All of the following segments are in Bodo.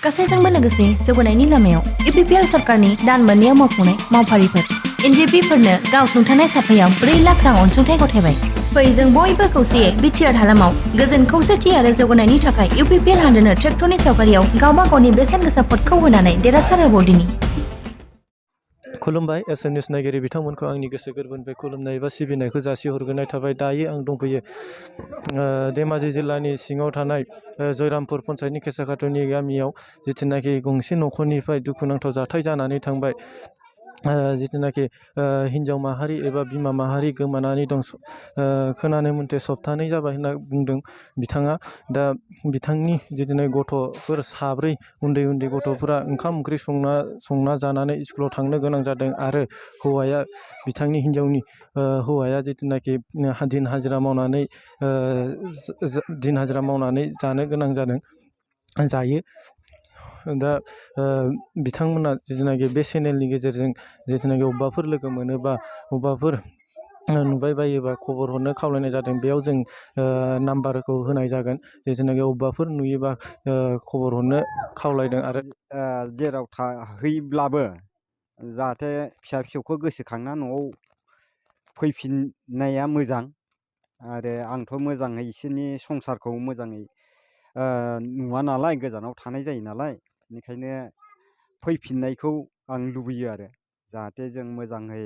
गासैजोंबो लोगोसे जौगानायनि लामायाव इउपिपिएल सरकारनि दान मोननैयाव मावफुंनाय मावफारिफोर एनजिपिफोरनो गाव सुंथानाय साफायाव 4 लाख रां अनसुंथाइ गथायबाय। फै जों बयबो खौसेयै बिटिआर हालामाव गोजोन खौसेथि आरो जौगानायनि थाखाय इउपिपिएल हानजानो ट्रेक्टरनि सावगारियाव गावबा गावनि बेसेन गोसा भटखौ होनानै देरहासार होबावदिनि। खुलुमबाय एसएमनिस नायगिरि बिथांमोनखौ आंनि गोसो गोरबोनिफ्राय खुलुमनाय एबा सिबिनायखौ जासिहरग्रोनाय थाबाय। दायो आं दंफैयो धेमाजि जिल्लानि सिङाव थानाय जयरामपुर पन्चायतनि केसाखाथुनि गामियाव जिथुनाखि गंसे न'खरनिफ्राय दुखुनांथाव जाथाय जानानै थांबाय। जिथुनाखि हिन्जाव माहारि एबा बिमा माहारि गोमानानै दं। खोनानो मोनथे सप्तानै जाबाय होनना बुंदों बिथाङा। दा बिथांनि जिथुनाखि गथ'फोर 4 उन्दै उन्दै गथ'फोरा ओंखाम ओंख्रि संना जानानै स्कुलाव थांनो गोनां जादों आरो हौवाया बिथांनि हिन्जावनि हौवाया जिथुनाखि दिन हाजिरा मावनानै जानो गोनां जायो। दा बिथांमोना जिथुनाखि बे चेनेलनि गेजेरजों जिथुनाखि अबेबाफोर लोगो मोनोबा अबेबाफोर नुबाय बायोबा खबर हरनो खावलायनाय जादों। बेयाव जों नाम्बारखौ होनाय जागोन। जिथुनाखि अबेबाफोर नुयोबा खबर हरनो खावलायदों आरो जेराव थाहैब्लाबो जाहाथे फिसा फिसौखौ गोसोखांना न'आव फैफिननाया मोजां। आरो आंथ' मोजाङै बिसोरनि संसारखौ मोजाङै नुवा नालाय, गोजानाव थानाय जायो नालाय, बेनिखायनो फैफिननायखौ आं लुबैयो आरो जाहाथे जों मोजाङै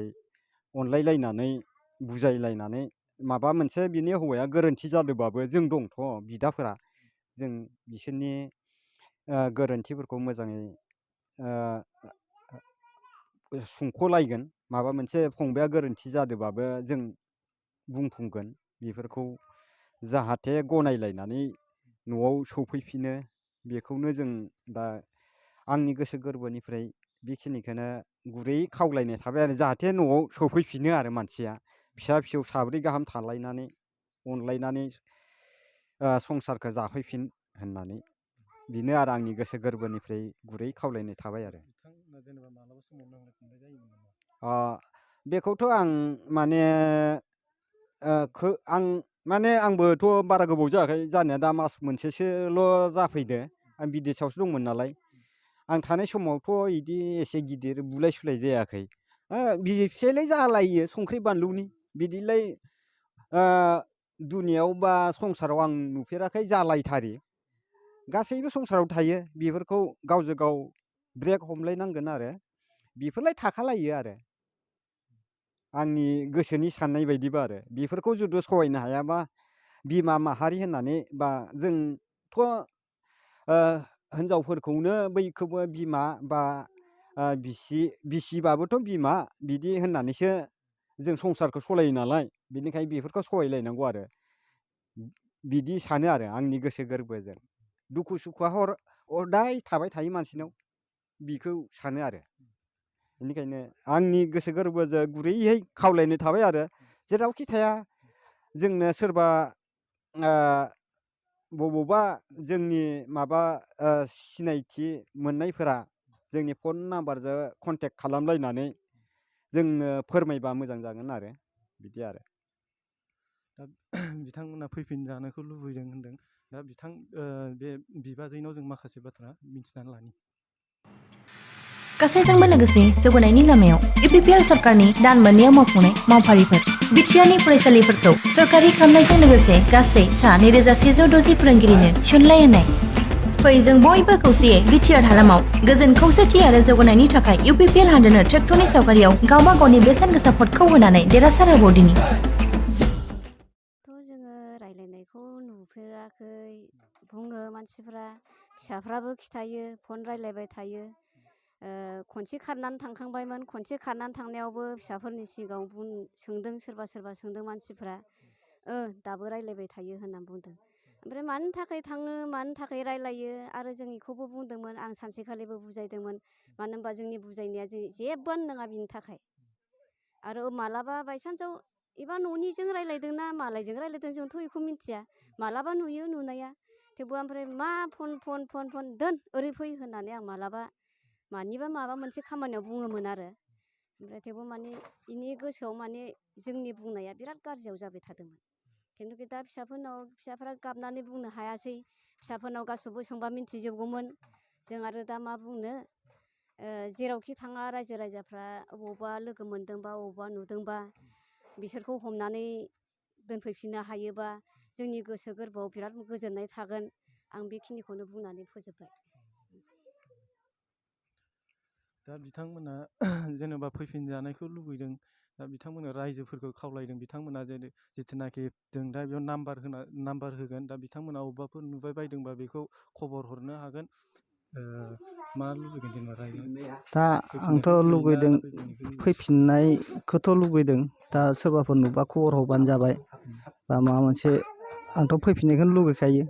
अनलायलायनानै बुजायलायनानै माबा मोनसे बिनि हौवाया गोरोन्थि जादोंबाबो जों दंथ' बिदाफोरा, जों बिसोरनि गोरोन्थिफोरखौ मोजाङै सुंख'लायगोन। माबा मोनसे फंबाया गोरोन्थि जादोंबाबो जों बुंफुंगोन। बेफोरखौ जाहाथे गनायलायनानै न'आव सफैफिनो, बेखौनो जों दा आंनि गोसो गोरबोनिफ्राय बेखिनिखौनो गुरै खावलायनाय थाबाय आरो जाहाथे न'आव सफैफिनो आरो मानसिया फिसा फिसौ 4 गाहाम थालायनानै अनलायनानै संसारखौ जाफैफिन होननानै। बेनो आरो आंनि गोसो गोरबोनिफ्राय गुरै खावलायनाय थाबाय आरो। बेखौथ' आं आंबोथ' बारा गोबाव जायाखै जानाया, दा मास मोनसेसोल' जाफैदो। आं बिदेशआवसो दंमोन नालाय। आं थानाय समावथ' बिदि एसे गिदिर बुलाय सुलाय जायाखै। बिसि फिसायलाय जालायो संख्रि बानलुनि, बिदिलाय दुनियाव बा संसाराव आं नुफेराखै जालायथारि। गासैबो संसाराव थायो, बेफोरखौ गावजों गाव ब्रेक हमलायनांगोन आरो बेफोरलाय थाखालायो आरो आंनि गोसोनि साननाय बायदिबा। आरो बेफोरखौ जुदि सहायनो हायाबा बिमा माहारि होननानै बा जोंथ' हिनजावफोरखौनो बैखौबो बिमा बा बिसिबाबोथ' बिमा बिदि होननानैसो जों संसारखौ सलायो नालाय, बेनिखायनो बेफोरखौ सहायलायनांगौ आरो बिदि सानो आरो आंनि गोसो गोरबोजों। दुखु सुखुआ हदाय थाबाय थायो मानसिनाव, बिखौ सानो आरो। बेनिखायनो आंनि गोसो गोरबोजों गुरैयै खावलायनाय थाबाय आरो जेरावखि थाया जोंनो सोरबा बबावबा जोंनि माबा सिनायथि मोननायफोरा जोंनि फन नाम्बारजों कन्टेक्ट खालामलायनानै जोंनो फोरमायबा मोजां जागोन आरो बिदि आरो। दा बिथांमोना फैफिनजानोखौ लुबैदों होनदों। दा बे बिबाजैनाव जों माखासे बाथ्रा मिन्थिनानै लानि। गासैजोंबो लोगोसे जौगानायनि लामायाव इउपिपिएल सरकारनि दान मोननैयाव मावफुंनाय मावफारिफोर बिटिआरनि फरायसालिफोरखौ सरकारि खालामनायजों लोगोसे गासै सा 2160 फोरोंगिरिनो थिसनलाय होनाय। फै जों बयबो खौसेयै बिटिआर हालामाव गोजोन खौसेथि आरो जौगानायनि थाखाय इउपिपिएल हानजानो ट्रेक्टरनि सावगारियाव गावबा गावनि बेसेन गोसा भटखौ होनानै देरहासार होबावदिनि। जोङो रायलायनायखौ नुफेराखै, बुङो मानसिफ्रा, फिसाफ्राबो खिथायो, फन रायलायबाय थायो। खनसे खारनानै थांखांबायमोन, खनसे खारनानै थांनायावबो फिसाफोरनि सिगाङाव सोंदों, सोरबा सोंदों मानसिफ्रा, दाबो रायलायबाय थायो होननानै बुंदों। ओमफ्राय मानि थाखाय थाङो, मानि थाखाय रायलायो, आरो जों बेखौबो बुंदोंमोन। आं सानसेखालिबो बुजायदोंमोन, मानो होनबा जोंनि बुजायनाया जेबोआनो नङा बिनि थाखाय। आरो मालाबा बायसान्सआव एबा न'निजों रायलायदोंना मालायजों रायलायदों जोंथ' बेखौ मिथिया। मालाबा नुयो नुनाया, थेवबो ओमफ्राय मा फन दोन ओरै फै होननानै आं मालाबा मानिबा माबा मोनसे खामानियाव बुङोमोन आरो। ओमफ्राय थेवबो बेनि गोसोआव जोंनि बुंनाया बिराद गाज्रियाव जाबाय थादोंमोन। खिन्थु दा फिसाफोरा गाबनानै बुंनो हायासै। फिसाफोरनाव गासैबो सोंबा मिन्थिजोबगौमोन। जों आरो दा मा बुंनो जेरावखि थाङा रायजो राजाफ्रा अबावबा लोगो मोनदोंबा अबावबा नुदोंबा बिसोरखौ हमनानै दोनफैफिननो हायोबा जोंनि गोसो गोरबोआव बिराद गोजोननाय थागोन। आं बेखिनिखौनो बुंनानै फोजोबबाय। दा बिथांमोना जेनेबा फैफिनजानायखौ लुबैदों। दा बिथांमोना रायजोफोरखौ खावलायदों, बिथांमोना जिथुनाखि जों दा बेयाव नाम्बार होगोन। दा बिथांमोना अबेबाफोर नुबाय बायदोंबा बेखौ खबर हरनो हागोन। मा लुबैगोन जेनेबा रायजो दा आंथ' लुगैदों फैफिननायखौथ' लुगैदों। दा सोरबाफोर नुबा खबर हरबानो जाबाय बा माबा मोनसे। आंथ' फैफिननायखौनो लुगैखायो,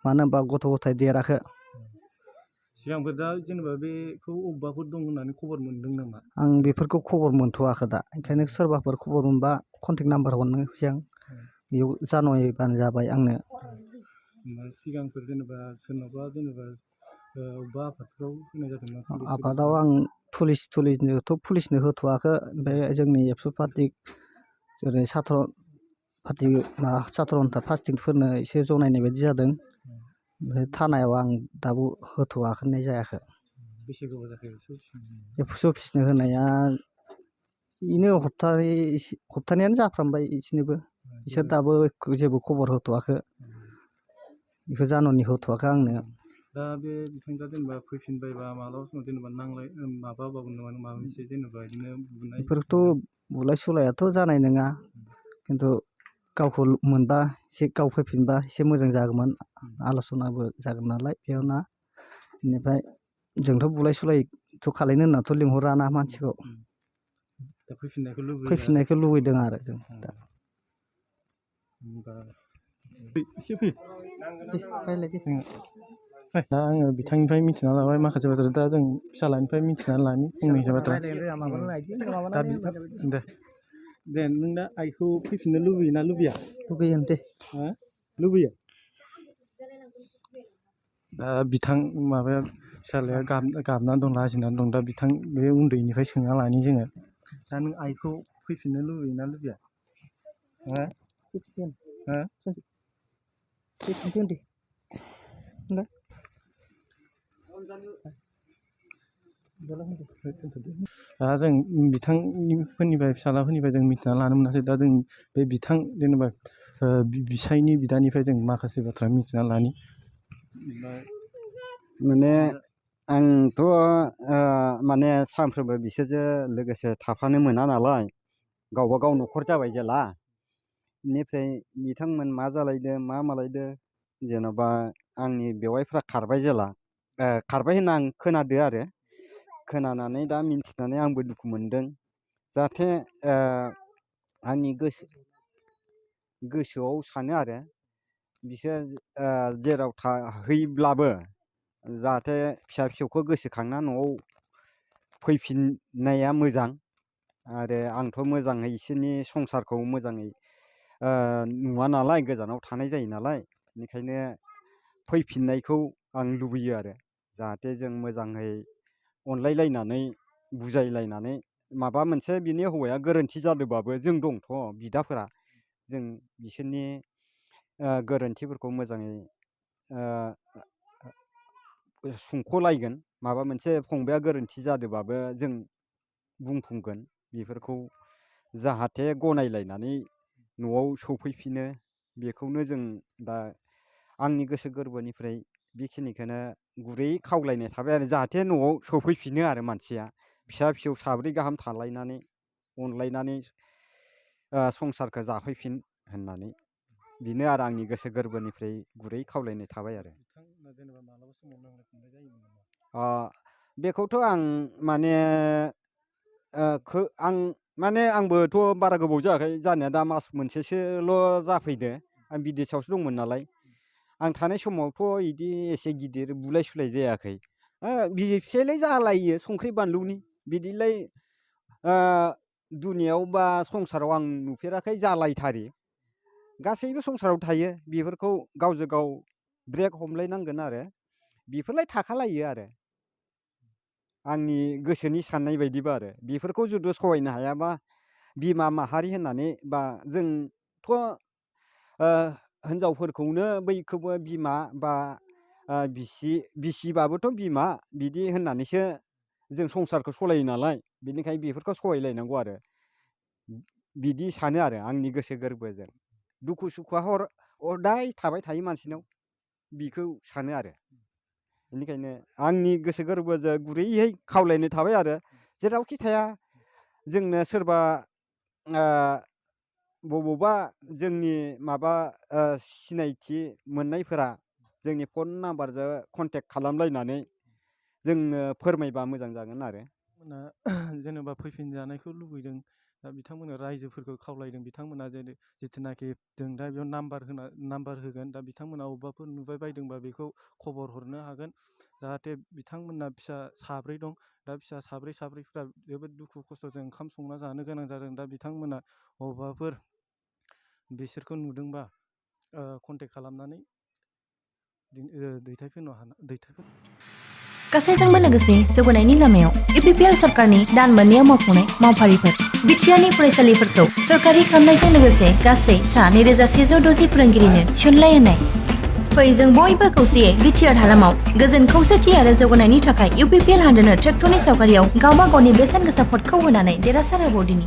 मानो होनबा गथ' गथाय देराखै। सिगांफोर दा जेनेबा बेखौ अबेबाफोर दं होननानै खबर मोनदों नामा? आं बेफोरखौ खबर मोनथ'वाखै दा, ओंखायनो सोरबाफोर खबर मोनबा कन्टेक्ट नाम्बार हरनोसै आं। बेयाव जानुवारिबानो जाबाय आंनो। सिगांफोर जेनेबा सोरनावबा जेनेबा अबेबा आफादफ्राव होनाय जादोंमोन? आफादाव आं पुलिसनो होथ'वाखै। ओमफ्राय जोंनि एबसु पार्टि जेरै सात्र पार्टि सात्र नेता फार्स्टिंफोरनो एसे जनायनाय बायदि जादों। ओमफ्राय थानायाव आं दाबो होथ'वाखै जायाखै। बेसे गोबाव जाखो एबसु अफिसनो होनाया? बेनो हप्तानैयानो जाफ्रामबाय बिसोरनोबो। बिसोर दाबो जेबो खबर होथ'वाखै। बेखौ जानुवारिनि होथ'वाखै आंनो। दा बे बिथांआ जेनेबा फैफिनबायबा मालाबा समाव जेनेबा माबाबावगोन नामा, माबा मोनसे जेनेबा बिदिनो बुनाय? बेफोरथ' बुलाय सुलायाथ' जानाय नङा, खिन्थु गावखौ मोनबा एसे गाव फैफिनबा एसे मोजां जागौमोन। आल'सनाबो जागोन नालाय बेयावना। बेनिफ्राय जोंथ' बुलाय सुलायथ' खालायनो होननाथ' लिंहराना मानसिखौ। दा फैफिननायखौ लुबैदों आरो जों दा। एसे फै दा आङो बिथांनिफ्राय मिथिना लाबाय माखासे बाथ्रा। दा जों फिसालानिफ्राय मिथिनानै लानि फंनैसो बाथ्रा। दे नों दा आइखौ फैफिननो लुबैयोना लुबैया? लुगैयो दे। लुबैयो? दा बिथां माबाया फिसालाया गाबनानै दं, लाजिनानै दं। दा बिथां बे उन्दैनिफ्राय सोंना लानि जोङो। दा नों आइखौ फैफिननो लुबैयोना लुबैया? दा जों बिथांफोरनिफ्राय फिसालाफोरनिफ्राय जों मिथिना लानो मोनासै। दा जों बे बिथां जेनेबा बिसायनि बिदानिफ्राय जों माखासे बाथ्रा मिथिना लानि। माने आंथ' माने सानफ्रोमबो बिसोरजों लोगोसे थाफानो मोना नालाय, गावबा गाव न'खर जाबाय जेला। बेनिफ्राय बिथांमोन मा जालायदो मा मालायदो, जेन'बा आंनि बेवाइफ्रा खारबाय जेला, खारबाय होनना आं खोनादो आरो। खोनानानै दा मिन्थिनानै आंबो दुखु मोनदों। जाहाथे आंनि गोसोआव सानो आरो बिसोर जेराव थाहैब्लाबो जाहाथे फिसा फिसौखौ गोसोखांना न'आव फैफिननाया मोजां। आरो आंथ' मोजाङै बिसोरनि संसारखौ मोजाङै नुवा नालाय, गोजानाव थानाय जायो नालाय। बेनिखायनो फैफिननायखौ आं लुबैयो आरो। जाहाथे जों मोजाङै अनलायलायनानै बुजायलायनानै, माबा मोनसे बिनि हौवाया गोरोन्थि जादोंबाबो जों दंथ' बिदाफोरा, जों बिसोरनि गोरोन्थिफोरखौ मोजाङै सुंख'लायगोन। माबा मोनसे फंबाया गोरोन्थि जादोंबाबो जों बुंफुंगोन। बेफोरखौ जाहाथे गनायलायनानै न'आव सफैफिनो, बेखौनो जों दा आंनि गोसो गोरबोनिफ्राय बेखिनिखौनो गुरै खावलायनाय थाबाय आरो। जाहाथे न'आव सफैफिनो आरो मानसिया, फिसा फिसौ साब्रै गाहाम थालायनानै अनलायनानै संसारखौ जाफैफिन होननानै। बेनो आरो आंनि गोसो गोरबोनिफ्राय गुरै खावलायनाय थाबाय आरो। बेखौथ' आं माने आंबोथ' बारा गोबाव जायाखै जानाया, दा मास मोनसेसोल' जाफैदो। आं बिदेशआवसो दंमोन नालाय। आं थानाय समावथ' बिदि एसे गिदिर बुलाय सुलाय जायाखै। बिसि फिसायलाय जालायो संख्रि बानलुनि, बिदिलाय दुनियाव बा संसाराव आं नुफेराखै जालायथारि। गासैबो संसाराव थायो, बेफोरखौ गावजों गाव ब्रेक हमलायनांगोन आरो। बेफोरलाय थाखालायो आरो आंनि गोसोनि साननाय बायदिबा आरो। बेफोरखौ जुदि सहायनो हायाबा बिमा माहारि होननानै, बा जोंथ' हिनजावफोरखौनो बैखौबो बिमा बा बिसिबाबोथ' बिमा बिदि होननानैसो जों संसारखौ सलायो नालाय बिनिखायनो बेफोरखौ सहायलायनांगौ आरो बिदि सानो आरो आंनि गोसो गोरबोजों दुखु सुखुआ हदाय थाबाय थायो मानसिनाव बिखौ सानो आरो बेनिखायनो आंनि गोसो गोरबोजों गुरैयै खावलायनो थाबाय आरो जेरावखि थाया जोंनो सोरबा बबावबा जोंनि माबा सिनायथि मोननायफोरा जोंनि फन नाम्बारजों कन्टेक्ट खालामलायनानै जोंनो फोरमायबा मोजां जागोन आरो मोना जेनेबा फैफिनजानायखौ लुबैदों दा बिथांमोना रायजोफोरखौ खावलायदों बिथांमोना जिथुनाखि जों दा बेयाव नाम्बार होगोन दा बिथांमोना अबेबाफोर नुबाय बायदोंबा बेखौ खबर हरनो हागोन जाहाथे बिथांमोना फिसा साब्रै दं दा फिसा साब्रैफ्रा जोबोद दुखु खस्थ'जों ओंखाम संना जानो गोनां जादों दा बिथांमोना अबेबाफोर बिसोरखौ नुदोंबा कन्टेक्ट खालामनानै दैथायफोर गासैजोंबो लोगोसे जौगानायनि लामायाव UPPL सरकारनि दान मोननैयाव मावफुंनाय मावफारिफोर बिटिआरनि फरायसालिफोरखौ सरकारि खालामनायजों लोगोसे गासै सा 2160 फोरोंगिरिनो थिसनलाइ होनाय फै जों बयबो खौसेयै बिटिआर हालामाव गोजोन खौसेथि आरो जौगानायनि थाखाय UPPL हानजानो ट्रेक्टरनि सावगारियाव गावबा गावनि बेसेन गोसा भटखौ होनानै देरहासार होबावदिनि